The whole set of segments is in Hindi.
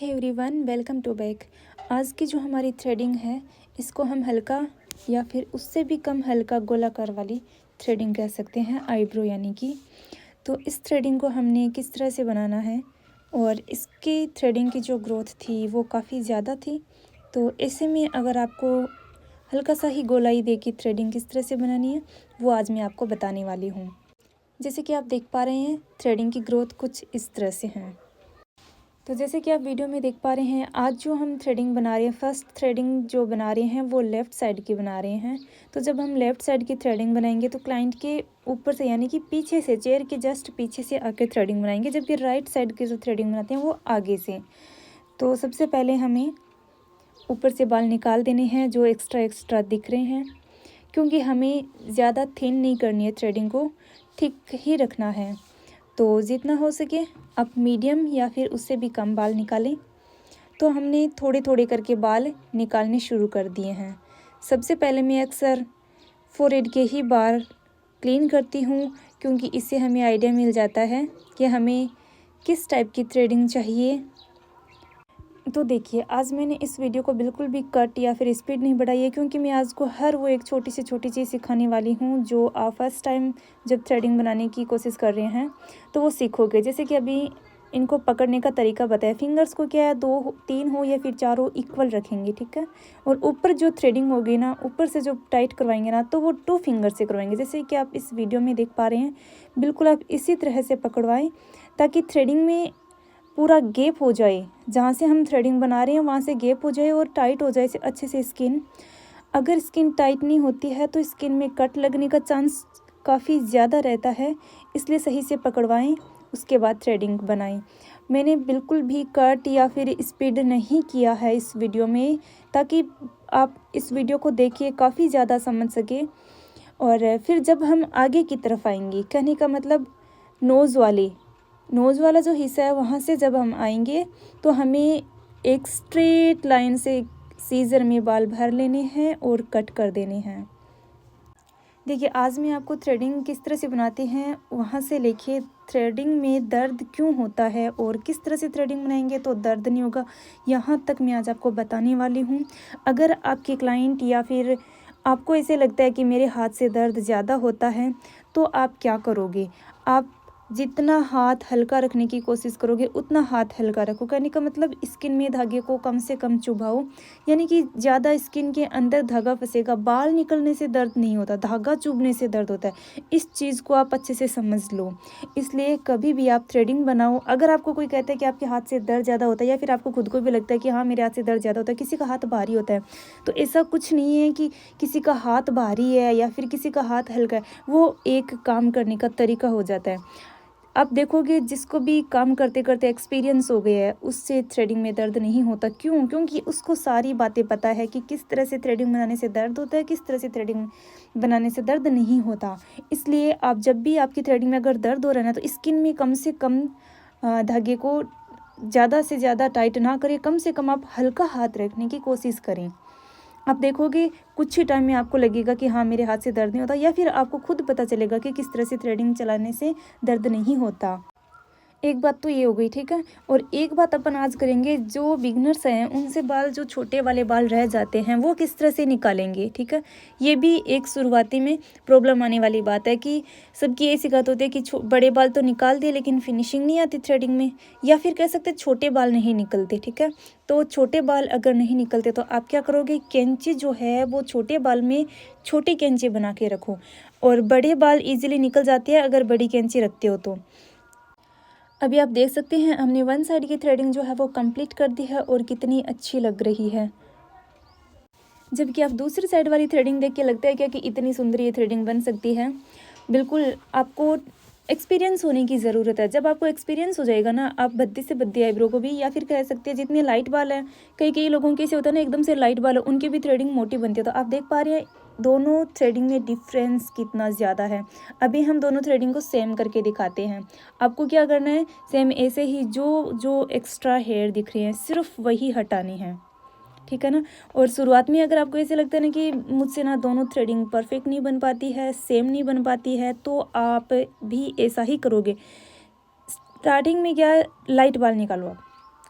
Hey everyone, welcome to back. आज की जो हमारी थ्रेडिंग है इसको हम हल्का या फिर उससे भी कम हल्का गोलाकार वाली थ्रेडिंग कह सकते हैं, आईब्रो यानी कि। तो इस थ्रेडिंग को हमने किस तरह से बनाना है और इसकी थ्रेडिंग की जो ग्रोथ थी वो काफ़ी ज़्यादा थी। तो ऐसे में अगर आपको हल्का सा ही गोलाई दे के थ्रेडिंग किस तरह से बनानी है वो आज मैं आपको बताने वाली हूँ। जैसे कि आप देख पा रहे हैं थ्रेडिंग की ग्रोथ कुछ इस तरह से है। तो जैसे कि आप वीडियो में देख पा रहे हैं, आज जो हम थ्रेडिंग बना रहे हैं, फर्स्ट थ्रेडिंग जो बना रहे हैं वो लेफ़्ट साइड की बना रहे हैं। तो जब हम लेफ़्ट साइड की थ्रेडिंग बनाएंगे तो क्लाइंट के ऊपर से यानी कि पीछे से, चेयर के जस्ट पीछे से आके थ्रेडिंग बनाएंगे, जबकि राइट साइड की जो थ्रेडिंग बनाते हैं वो आगे से। तो सबसे पहले हमें ऊपर से बाल निकाल देने हैं जो एक्स्ट्रा दिख रहे हैं, क्योंकि हमें ज़्यादा थिन नहीं करनी है, थ्रेडिंग को ठीक ही रखना है। तो जितना हो सके आप मीडियम या फिर उससे भी कम बाल निकालें। तो हमने थोड़े थोड़े करके बाल निकालने शुरू कर दिए हैं। सबसे पहले मैं अक्सर फोरहेड के ही बाल क्लीन करती हूँ, क्योंकि इससे हमें आइडिया मिल जाता है कि हमें किस टाइप की थ्रेडिंग चाहिए। तो देखिए, आज मैंने इस वीडियो को बिल्कुल भी कट या फिर स्पीड नहीं बढ़ाई है, क्योंकि मैं आज को हर वो एक छोटी से छोटी चीज़ सिखाने वाली हूँ जो आप फर्स्ट टाइम जब थ्रेडिंग बनाने की कोशिश कर रहे हैं तो वो सीखोगे। जैसे कि अभी इनको पकड़ने का तरीका बताया, फिंगर्स को क्या है 2 3 हो या फिर 4 हो इक्वल रखेंगे, ठीक है। और ऊपर जो थ्रेडिंग होगी ना, ऊपर से जो टाइट करवाएंगे ना, तो वो 2 फिंगर से करवाएंगे। जैसे कि आप इस वीडियो में देख पा रहे हैं, बिल्कुल आप इसी तरह से पकड़वाएं ताकि थ्रेडिंग में पूरा गैप हो जाए। जहाँ से हम थ्रेडिंग बना रहे हैं वहाँ से गैप हो जाए और टाइट हो जाए अच्छे से स्किन। अगर स्किन टाइट नहीं होती है तो स्किन में कट लगने का चांस काफ़ी ज़्यादा रहता है, इसलिए सही से पकड़वाएं, उसके बाद थ्रेडिंग बनाएं। मैंने बिल्कुल भी कट या फिर स्पीड नहीं किया है इस वीडियो में, ताकि आप इस वीडियो को देखिए, काफ़ी ज़्यादा समझ सके। और फिर जब हम आगे की तरफ आएंगे, कहने का मतलब नोज़ वाला जो हिस्सा है वहाँ से जब हम आएंगे तो हमें एक स्ट्रेट लाइन से सीज़र में बाल भर लेने हैं और कट कर देने हैं। देखिए, आज मैं आपको थ्रेडिंग किस तरह से बनाते हैं वहाँ से लेके थ्रेडिंग में दर्द क्यों होता है और किस तरह से थ्रेडिंग बनाएंगे तो दर्द नहीं होगा, यहाँ तक मैं आज आपको बताने वाली हूँ। अगर आपके क्लाइंट या फिर आपको ऐसे लगता है कि मेरे हाथ से दर्द ज़्यादा होता है, तो आप क्या करोगे? आप जितना हाथ हल्का रखने की कोशिश करोगे उतना हाथ हल्का रखो। कहने का मतलब स्किन में धागे को कम से कम चुभाओ, यानी कि ज़्यादा स्किन के अंदर धागा फंसेगा। बाल निकलने से दर्द नहीं होता, धागा चुभने से दर्द होता है। इस चीज़ को आप अच्छे से समझ लो। इसलिए कभी भी आप थ्रेडिंग बनाओ, अगर आपको कोई कहता है कि आपके हाथ से दर्द ज़्यादा होता है या फिर आपको खुद को भी लगता है कि हाँ मेरे हाथ से दर्द ज़्यादा होता है, किसी का हाथ भारी होता है, तो ऐसा कुछ नहीं है कि किसी का हाथ भारी है या फिर किसी का हाथ हल्का है। वो एक काम करने का तरीका हो जाता है। आप देखोगे जिसको भी काम करते करते एक्सपीरियंस हो गया है उससे थ्रेडिंग में दर्द नहीं होता। क्यों? क्योंकि उसको सारी बातें पता है कि किस तरह से थ्रेडिंग बनाने से दर्द होता है, किस तरह से थ्रेडिंग बनाने से दर्द नहीं होता। इसलिए आप जब भी आपकी थ्रेडिंग में अगर दर्द हो रहा है ना, तो स्किन में कम से कम धागे को ज़्यादा से ज़्यादा टाइट ना करें, कम से कम आप हल्का हाथ रखने की कोशिश करें। आप देखोगे कुछ ही टाइम में आपको लगेगा कि हाँ मेरे हाथ से दर्द नहीं होता, या फिर आपको खुद पता चलेगा कि किस तरह से थ्रेडिंग चलाने से दर्द नहीं होता। एक बात तो ये हो गई, ठीक है। और एक बात अपन आज करेंगे, जो बिगनर्स हैं उनसे बाल, जो छोटे वाले बाल रह जाते हैं वो किस तरह से निकालेंगे, ठीक है। ये भी एक शुरुआती में प्रॉब्लम आने वाली बात है कि सबकी ये शिकायत होती है कि बड़े बाल तो निकाल दिए लेकिन फिनिशिंग नहीं आती थ्रेडिंग में, या फिर कह सकते छोटे बाल नहीं निकलते, ठीक है। तो छोटे बाल अगर नहीं निकलते तो आप क्या करोगे, कैंची जो है वो छोटे बाल में छोटी कैंची बना के रखो, और बड़े बाल ईजिली निकल जाते हैं अगर बड़ी कैंची रखते हो तो। अभी आप देख सकते हैं हमने वन साइड की थ्रेडिंग जो है वो कंप्लीट कर दी है और कितनी अच्छी लग रही है। जबकि आप दूसरी साइड वाली थ्रेडिंग देख के लगता है क्या कि इतनी सुंदर ये थ्रेडिंग बन सकती है। बिल्कुल आपको एक्सपीरियंस होने की ज़रूरत है। जब आपको एक्सपीरियंस हो जाएगा ना, आप भद्दी से भद्दी आईब्रो को भी, या फिर कह सकते हैं जितने लाइट बाल हैं, कई कई लोगों के ऐसे होता है ना एकदम से लाइट बाल, उनकी भी थ्रेडिंग मोटी बनती है। तो आप देख पा रहे हैं दोनों थ्रेडिंग में डिफरेंस कितना ज़्यादा है। अभी हम दोनों थ्रेडिंग को सेम करके दिखाते हैं। आपको क्या करना है, सेम ऐसे ही जो जो एक्स्ट्रा हेयर दिख रहे हैं सिर्फ वही हटाने हैं, ठीक है ना। और शुरुआत में अगर आपको ऐसे लगता है ना कि मुझसे ना दोनों थ्रेडिंग परफेक्ट नहीं बन पाती है, सेम नहीं बन पाती है, तो आप भी ऐसा ही करोगे। स्टार्टिंग में क्या, लाइट बाल निकालो आप,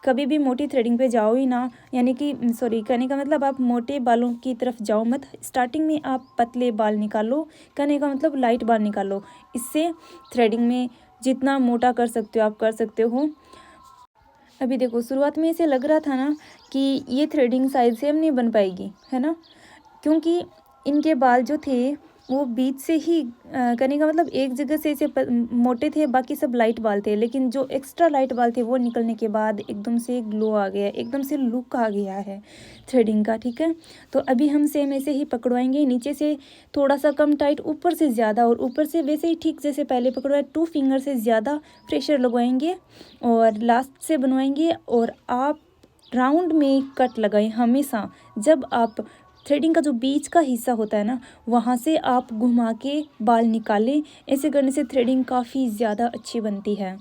कभी भी मोटी थ्रेडिंग पे जाओ ही ना, यानी कि सॉरी, कहने का मतलब आप मोटे बालों की तरफ जाओ मत। स्टार्टिंग में आप पतले बाल निकालो, कहने का मतलब लाइट बाल निकालो। इससे थ्रेडिंग में जितना मोटा कर सकते हो आप कर सकते हो। अभी देखो शुरुआत में ऐसे लग रहा था ना कि ये थ्रेडिंग साइज सेम नहीं बन पाएगी, है ना, क्योंकि इनके बाल जो थे वो बीच से ही करने का मतलब एक जगह से ऐसे मोटे थे, बाकी सब लाइट बाल थे, लेकिन जो एक्स्ट्रा लाइट बाल थे वो निकलने के बाद एकदम से ग्लो आ गया, एकदम से लुक आ गया है थ्रेडिंग का। ठीक है, तो अभी हम सेम ऐसे ही पकड़वाएंगे, नीचे से थोड़ा सा कम टाइट, ऊपर से ज़्यादा, और ऊपर से वैसे ही ठीक जैसे पहले पकड़वाए 2 फिंगर से ज़्यादा प्रेशर लगवाएंगे और लास्ट से बनवाएंगे। और आप राउंड में कट लगाएं हमेशा। जब आप थ्रेडिंग का जो बीच का हिस्सा होता है ना, वहाँ से आप घुमा के बाल निकालें। ऐसे करने से थ्रेडिंग काफ़ी ज़्यादा अच्छी बनती है।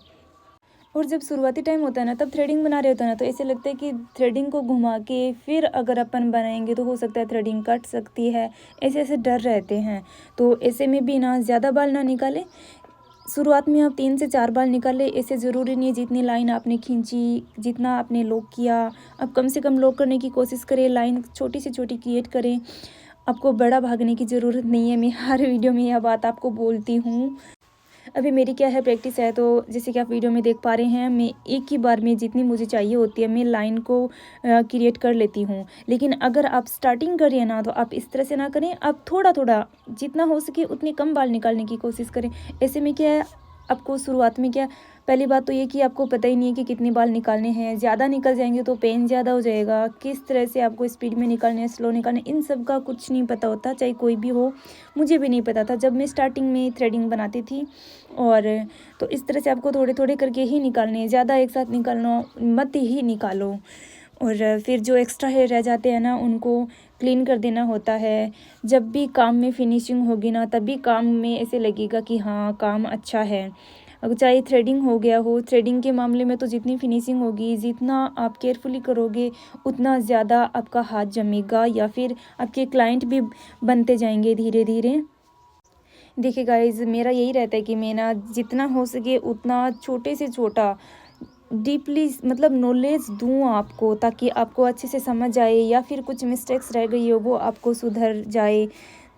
और जब शुरुआती टाइम होता है ना, तब थ्रेडिंग बना रहे होता है ना, तो ऐसे लगता है कि थ्रेडिंग को घुमा के फिर अगर अपन बनाएंगे तो हो सकता है थ्रेडिंग कट सकती है, ऐसे ऐसे डर रहते हैं। तो ऐसे में भी ना ज़्यादा बाल ना निकालें। शुरुआत में आप 3 से 4 बाल निकाले, ऐसे ज़रूरी नहीं है जितनी लाइन आपने खींची, जितना आपने लॉक किया, आप कम से कम लॉक करने की कोशिश करें, लाइन छोटी से छोटी क्रिएट करें। आपको बड़ा भागने की ज़रूरत नहीं है, मैं हर वीडियो में यह बात आपको बोलती हूँ। अभी मेरी क्या है प्रैक्टिस है, तो जैसे कि आप वीडियो में देख पा रहे हैं, मैं एक ही बार में जितनी मुझे चाहिए होती है मैं लाइन को क्रिएट कर लेती हूँ। लेकिन अगर आप स्टार्टिंग करिए ना, तो आप इस तरह से ना करें, आप थोड़ा थोड़ा जितना हो सके उतने कम बाल निकालने की कोशिश करें। ऐसे में क्या है, आपको शुरुआत में क्या, पहली बात तो ये कि आपको पता ही नहीं है कि कितने बाल निकालने हैं। ज़्यादा निकल जाएंगे तो पेन ज़्यादा हो जाएगा, किस तरह से आपको स्पीड में निकालने हैं, स्लो निकालने, इन सब का कुछ नहीं पता होता, चाहे कोई भी हो। मुझे भी नहीं पता था जब मैं स्टार्टिंग में थ्रेडिंग बनाती थी। और तो इस तरह से आपको थोड़े थोड़े करके ही निकालने हैं, ज़्यादा एक साथ निकालना मत ही निकालो। और फिर जो एक्स्ट्रा हेयर रह जाते हैं ना, उनको क्लीन कर देना होता है। जब भी काम में फिनिशिंग होगी ना, तभी काम में ऐसे लगेगा कि हाँ काम अच्छा है। अगर चाहे थ्रेडिंग हो गया हो, थ्रेडिंग के मामले में तो जितनी फिनिशिंग होगी, जितना आप केयरफुली करोगे, उतना ज़्यादा आपका हाथ जमेगा, या फिर आपके क्लाइंट भी बनते जाएंगे धीरे धीरे। देखिए गाइज़, मेरा यही रहता है कि मैं ना जितना हो सके उतना छोटे से छोटा डीपली मतलब नॉलेज दूँ आपको, ताकि आपको अच्छे से समझ आए, या फिर कुछ मिस्टेक्स रह गई हो वो आपको सुधर जाए।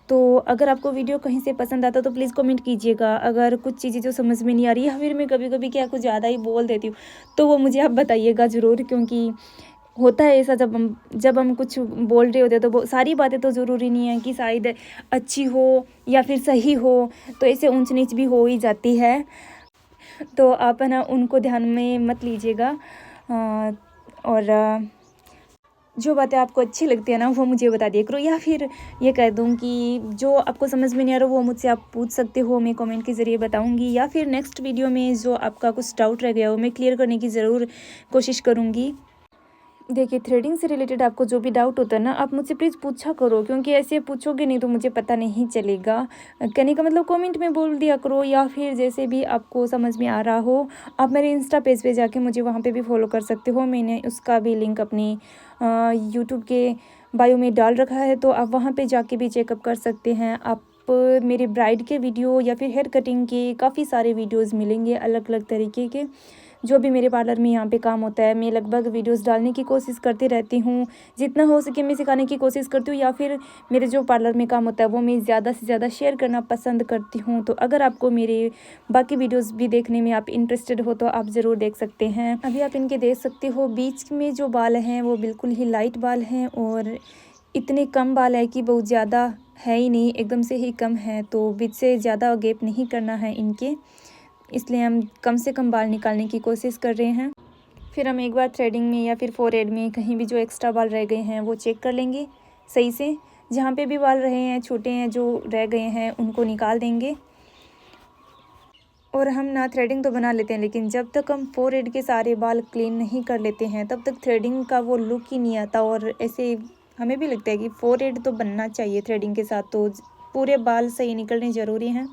तो अगर आपको वीडियो कहीं से पसंद आता तो प्लीज़ कमेंट कीजिएगा। अगर कुछ चीज़ें जो समझ में नहीं आ रही, या फिर मैं कभी कभी क्या कुछ ज़्यादा ही बोल देती हूँ, तो वो मुझे आप बताइएगा ज़रूर, क्योंकि होता है ऐसा जब हम कुछ बोल रहे होते हैं, तो वो सारी बातें तो ज़रूरी नहीं है कि शायद अच्छी हो या फिर सही हो, तो ऐसे ऊंच नीच भी हो ही जाती है। तो आप है ना उनको ध्यान में मत लीजिएगा। और जो बातें आपको अच्छी लगती है ना, वो मुझे बता दिया करो, या फिर ये कह दूँ कि जो आपको समझ में नहीं आ रहा वो मुझसे आप पूछ सकते हो, मैं कमेंट के ज़रिए बताऊँगी, या फिर नेक्स्ट वीडियो में जो आपका कुछ डाउट रह गया हो मैं क्लियर करने की ज़रूर कोशिश करूँगी। देखिए, थ्रेडिंग से रिलेटेड आपको जो भी डाउट होता है ना, आप मुझसे प्लीज़ पूछा करो, क्योंकि ऐसे पूछोगे नहीं तो मुझे पता नहीं चलेगा। कहने का मतलब कमेंट में बोल दिया करो, या फिर जैसे भी आपको समझ में आ रहा हो, आप मेरे इंस्टा पेज पे जाके मुझे वहाँ पे भी फॉलो कर सकते हो। मैंने उसका भी लिंक अपनी यूट्यूब के बायो में डाल रखा है, तो आप वहाँ पर जाके भी चेकअप कर सकते हैं। आप मेरे ब्राइड के वीडियो या फिर हेयर कटिंग के काफ़ी सारे वीडियोज़ मिलेंगे अलग अलग तरीके के। जो भी मेरे पार्लर में यहाँ पे काम होता है, मैं लगभग वीडियोस डालने की कोशिश करती रहती हूँ। जितना हो सके मैं सिखाने की कोशिश करती हूँ, या फिर मेरे जो पार्लर में काम होता है वो मैं ज़्यादा से ज़्यादा शेयर करना पसंद करती हूँ। तो अगर आपको मेरे बाकी वीडियोस भी देखने में आप इंटरेस्टेड हो तो आप ज़रूर देख सकते हैं। अभी आप इनके देख सकते हो, बीच में जो बाल हैं वो बिल्कुल ही लाइट बाल हैं, और इतने कम बाल है कि बहुत ज़्यादा है ही नहीं, एकदम से ही कम है। तो बीच से ज़्यादा गैप नहीं करना है इनके, इसलिए हम कम से कम बाल निकालने की कोशिश कर रहे हैं। फिर हम एक बार थ्रेडिंग में या फिर फोरहेड में कहीं भी जो एक्स्ट्रा बाल रह गए हैं वो चेक कर लेंगे सही से। जहाँ पे भी बाल रहे हैं, छोटे हैं जो रह गए हैं, उनको निकाल देंगे। और हम ना थ्रेडिंग तो बना लेते हैं, लेकिन जब तक हम फोरहेड के सारे बाल क्लीन नहीं कर लेते हैं तब तक थ्रेडिंग का वो लुक ही नहीं आता। और ऐसे हमें भी लगता है कि फोरहेड तो बनना चाहिए थ्रेडिंग के साथ, तो पूरे बाल सही निकलने ज़रूरी हैं,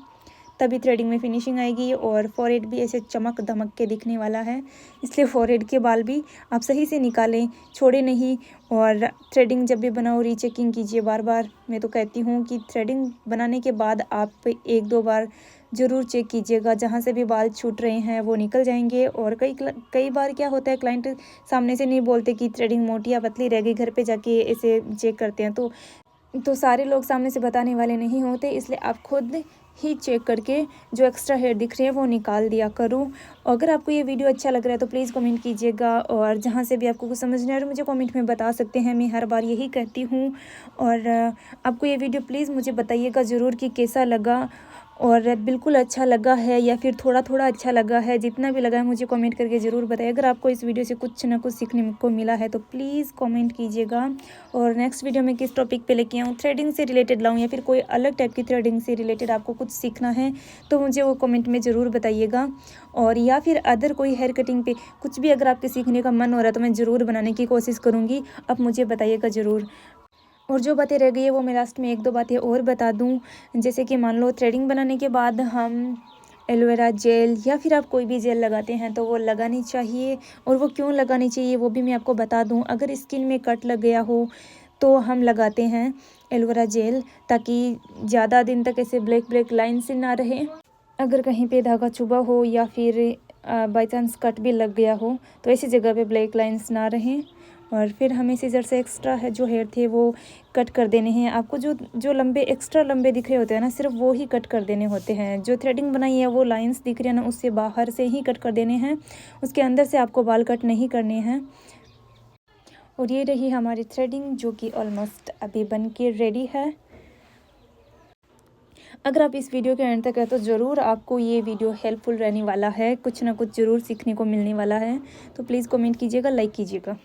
तभी थ्रेडिंग में फिनिशिंग आएगी। और फोरहेड भी ऐसे चमक दमक के दिखने वाला है, इसलिए फोरहेड के बाल भी आप सही से निकालें, छोड़े नहीं। और थ्रेडिंग जब भी बनाओ रीचेकिंग कीजिए बार बार। मैं तो कहती हूँ कि थ्रेडिंग बनाने के बाद आप 1-2 बार ज़रूर चेक कीजिएगा। जहाँ से भी बाल छूट रहे हैं वो निकल जाएंगे। और कई बार क्या होता है, क्लाइंट सामने से नहीं बोलते कि थ्रेडिंग मोटी या पतली रह गई, घर पे जाके इसे चेक करते हैं। तो सारे लोग सामने से बताने वाले नहीं होते, इसलिए आप खुद ही चेक करके जो एक्स्ट्रा हेयर दिख रहे हैं वो निकाल दिया करो। अगर आपको ये वीडियो अच्छा लग रहा है तो प्लीज़ कमेंट कीजिएगा, और जहाँ से भी आपको कुछ समझ नहीं आ रहा मुझे कमेंट में बता सकते हैं, मैं हर बार यही कहती हूँ। और आपको ये वीडियो प्लीज़ मुझे बताइएगा ज़रूर कि कैसा लगा, और बिल्कुल अच्छा लगा है या फिर थोड़ा थोड़ा अच्छा लगा है। जितना भी लगा है मुझे कमेंट करके ज़रूर बताइए। अगर आपको इस वीडियो से कुछ ना कुछ सीखने को मिला है तो प्लीज़ कमेंट कीजिएगा। और नेक्स्ट वीडियो में किस टॉपिक पे लेके आऊँ, थ्रेडिंग से रिलेटेड लाऊँ या फिर कोई अलग टाइप की थ्रेडिंग से रिलेटेड आपको कुछ सीखना है तो मुझे वो कमेंट में ज़रूर बताइएगा। और या फिर अदर कोई हेयर कटिंग पे कुछ भी अगर आपके सीखने का मन हो रहा है तो मैं ज़रूर बनाने की कोशिश करूँगी, आप मुझे बताइएगा ज़रूर। और जो बातें रह गई है वो मैं लास्ट में 1-2 बातें और बता दूं। जैसे कि मान लो थ्रेडिंग बनाने के बाद हम एलोवेरा जेल या फिर आप कोई भी जेल लगाते हैं तो वो लगानी चाहिए, और वो क्यों लगानी चाहिए वो भी मैं आपको बता दूं। अगर स्किन में कट लग गया हो तो हम लगाते हैं एलोवेरा जेल, ताकि ज़्यादा दिन तक ऐसे ब्लैक ब्लैक लाइन से ना रहे। अगर कहीं पे धागा चुभा हो या फिर बाई चांस कट भी लग गया हो तो ऐसी जगह पे ब्लैक लाइंस ना रहें। और फिर हमें सीजर से एक्स्ट्रा है जो हेयर थे वो कट कर देने हैं। आपको जो लंबे एक्स्ट्रा लंबे दिख रहे होते हैं ना, सिर्फ वो ही कट कर देने होते हैं। जो थ्रेडिंग बनाई है वो लाइंस दिख रही है ना, उससे बाहर से ही कट कर देने हैं, उसके अंदर से आपको बाल कट नहीं करने हैं। और ये रही हमारी थ्रेडिंग जो कि ऑलमोस्ट अभी बन के रेडी है। अगर आप इस वीडियो के एंड तक है तो ज़रूर आपको ये वीडियो हेल्पफुल रहने वाला है, कुछ ना कुछ ज़रूर सीखने को मिलने वाला है। तो प्लीज़ कमेंट कीजिएगा, लाइक कीजिएगा।